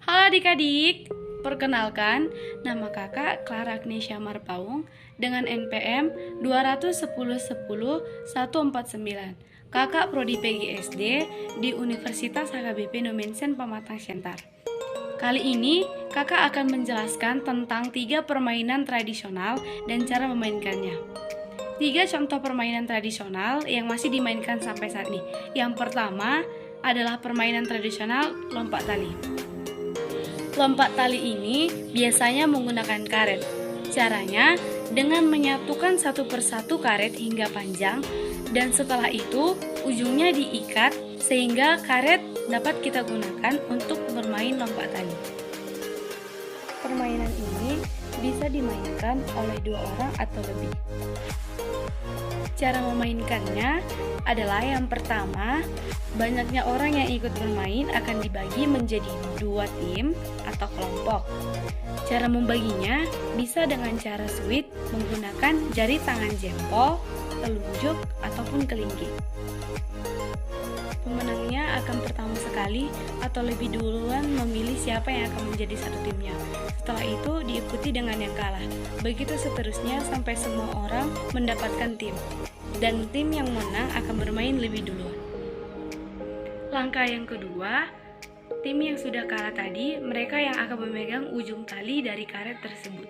Halo adik-adik, perkenalkan nama kakak Clara Agnesia Marpaung dengan NPM 21010-149. Kakak Prodi PGSD di Universitas HKBP Nomensen Pematang Siantar. Kali ini kakak akan menjelaskan tentang 3 permainan tradisional dan cara memainkannya. 3 contoh permainan tradisional yang masih dimainkan sampai saat ini. Yang pertama adalah permainan tradisional lompat tali. Lompat tali ini biasanya menggunakan karet. Caranya dengan menyatukan satu persatu karet hingga panjang, dan setelah itu ujungnya diikat sehingga karet dapat kita gunakan untuk bermain lompat tali. Permainan ini bisa dimainkan oleh 2 orang atau lebih. Cara memainkannya adalah yang pertama, banyaknya orang yang ikut bermain akan dibagi menjadi 2 tim atau kelompok. Cara membaginya bisa dengan cara switch menggunakan jari tangan jempol, telunjuk, ataupun kelingking. Pemenangnya akan pertama sekali atau lebih duluan memilih siapa yang akan menjadi satu timnya. Setelah itu diikuti dengan yang kalah. Begitu seterusnya sampai semua orang mendapatkan tim. Dan tim yang menang akan bermain lebih dulu. Langkah yang kedua, tim yang sudah kalah tadi, mereka yang akan memegang ujung tali dari karet tersebut.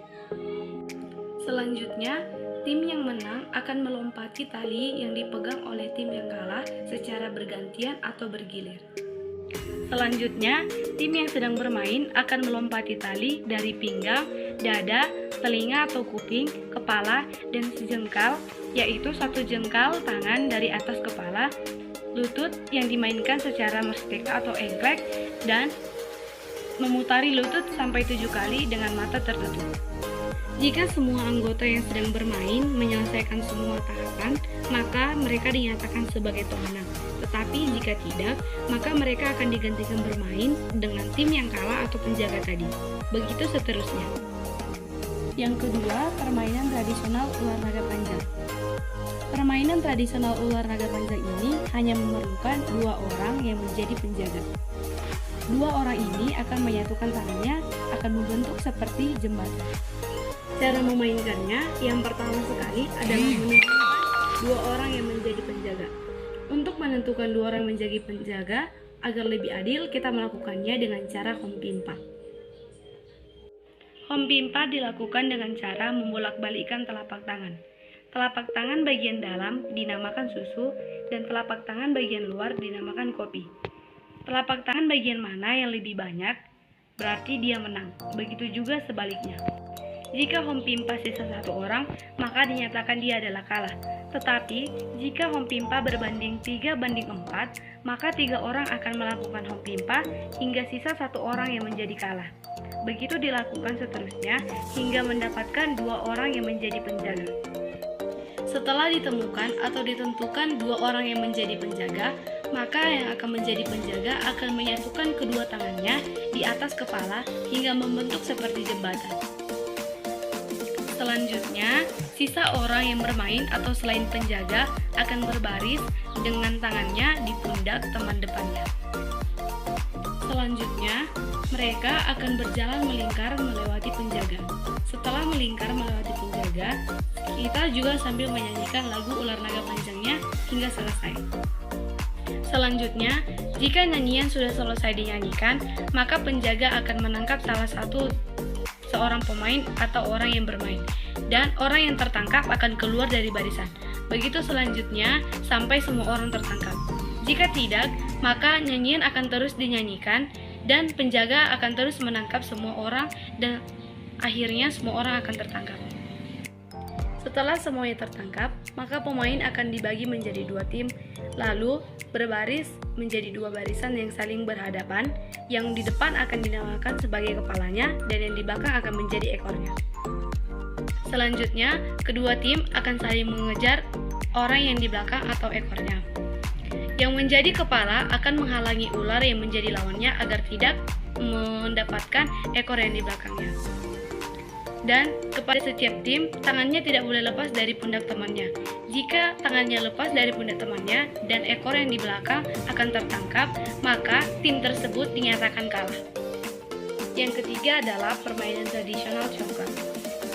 Selanjutnya, tim yang menang akan melompati tali yang dipegang oleh tim yang kalah secara bergantian atau bergilir. Selanjutnya, tim yang sedang bermain akan melompati tali dari pinggang, dada, telinga atau kuping, kepala, dan sejengkal, yaitu 1 jengkal tangan dari atas kepala, lutut yang dimainkan secara merdeka atau engklek, dan memutari lutut sampai 7 kali dengan mata tertutup. Jika semua anggota yang sedang bermain menyelesaikan semua tahapan, maka mereka dinyatakan sebagai pemenang. Tetapi jika tidak, maka mereka akan digantikan bermain dengan tim yang kalah atau penjaga tadi. Begitu seterusnya. Yang kedua, permainan tradisional ular naga panjang. Permainan tradisional ular naga panjang ini hanya memerlukan 2 orang yang menjadi penjaga. 2 orang ini akan menyatukan tangannya, akan membentuk seperti jembatan. Cara memainkannya, yang pertama sekali adalah menentukan 2 orang yang menjadi penjaga. Untuk menentukan 2 orang menjadi penjaga, agar lebih adil, kita melakukannya dengan cara hompimpa. Hompimpa dilakukan dengan cara membolak-balikkan telapak tangan. Telapak tangan bagian dalam dinamakan susu, dan telapak tangan bagian luar dinamakan kopi. Telapak tangan bagian mana yang lebih banyak, berarti dia menang. Begitu juga sebaliknya. Jika hompimpa sisa 1 orang, maka dinyatakan dia adalah kalah. Tetapi, jika hompimpa berbanding 3:4, maka 3 orang akan melakukan hompimpa hingga sisa 1 orang yang menjadi kalah. Begitu dilakukan seterusnya hingga mendapatkan 2 orang yang menjadi penjaga. Setelah ditemukan atau ditentukan 2 orang yang menjadi penjaga, maka yang akan menjadi penjaga akan menyatukan kedua tangannya di atas kepala hingga membentuk seperti jembatan. Selanjutnya, sisa orang yang bermain atau selain penjaga akan berbaris dengan tangannya di pundak teman depannya. Selanjutnya, mereka akan berjalan melingkar melewati penjaga. Setelah melingkar melewati penjaga, kita juga sambil menyanyikan lagu ular naga panjangnya hingga selesai. Selanjutnya, jika nyanyian sudah selesai dinyanyikan, maka penjaga akan menangkap salah satu seorang pemain atau orang yang bermain, dan orang yang tertangkap akan keluar dari barisan. Begitu selanjutnya sampai semua orang tertangkap. Jika tidak, maka nyanyian akan terus dinyanyikan dan penjaga akan terus menangkap semua orang dan akhirnya semua orang akan tertangkap. Setelah semuanya tertangkap, maka pemain akan dibagi menjadi 2 tim, lalu berbaris menjadi 2 barisan yang saling berhadapan. Yang di depan akan dinamakan sebagai kepalanya dan yang di belakang akan menjadi ekornya. Selanjutnya, kedua tim akan saling mengejar orang yang di belakang atau ekornya. Yang menjadi kepala akan menghalangi ular yang menjadi lawannya agar tidak mendapatkan ekor yang di belakangnya. Dan kepada setiap tim, tangannya tidak boleh lepas dari pundak temannya. Jika tangannya lepas dari pundak temannya dan ekor yang di belakang akan tertangkap, maka tim tersebut dinyatakan kalah. Yang ketiga adalah permainan tradisional congklak.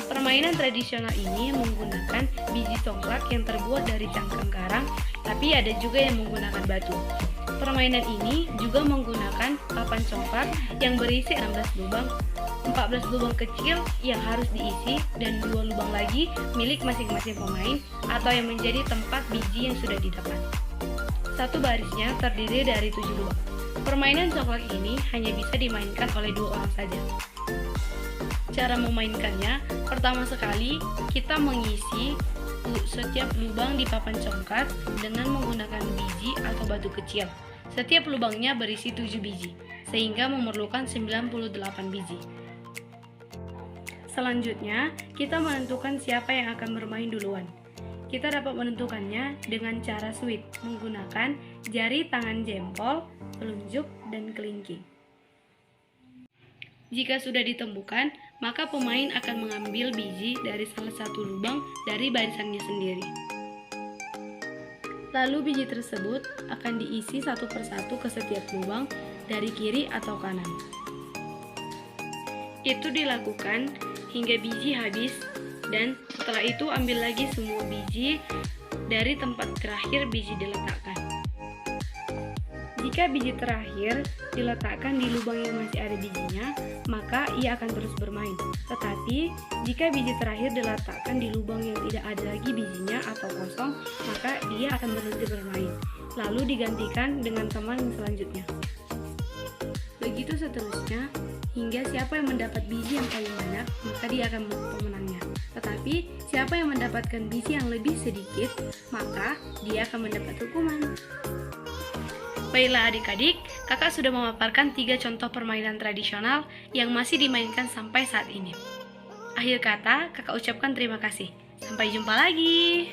Permainan tradisional ini menggunakan biji congklak yang terbuat dari cangkang karang, tapi ada juga yang menggunakan batu. Permainan ini juga menggunakan papan congklak yang berisi 16 lubang, 14 lubang kecil yang harus diisi, dan 2 lubang lagi milik masing-masing pemain atau yang menjadi tempat biji yang sudah didapat. Satu barisnya terdiri dari 7 lubang. Permainan congklak ini hanya bisa dimainkan oleh 2 orang saja. Cara memainkannya, pertama sekali kita mengisi setiap lubang di papan congklak dengan menggunakan biji atau batu kecil. Setiap lubangnya berisi 7 biji, sehingga memerlukan 98 biji. Selanjutnya, kita menentukan siapa yang akan bermain duluan. Kita dapat menentukannya dengan cara sweep menggunakan jari tangan jempol, telunjuk, dan kelingking. Jika sudah ditemukan, maka pemain akan mengambil biji dari salah satu lubang dari barisannya sendiri. Lalu biji tersebut akan diisi satu persatu ke setiap lubang dari kiri atau kanan. Itu dilakukan hingga biji habis, dan setelah itu ambil lagi semua biji dari tempat terakhir biji diletakkan. Jika biji terakhir diletakkan di lubang yang masih ada bijinya, maka ia akan terus bermain. Tetapi, jika biji terakhir diletakkan di lubang yang tidak ada lagi bijinya atau kosong, maka ia akan berhenti bermain, lalu digantikan dengan teman yang selanjutnya. Begitu seterusnya, hingga siapa yang mendapat biji yang paling banyak, maka dia akan menjadi pemenangnya. Tetapi, siapa yang mendapatkan biji yang lebih sedikit, maka dia akan mendapat hukuman. Baiklah adik-adik, kakak sudah memaparkan 3 contoh permainan tradisional yang masih dimainkan sampai saat ini. Akhir kata, kakak ucapkan terima kasih. Sampai jumpa lagi.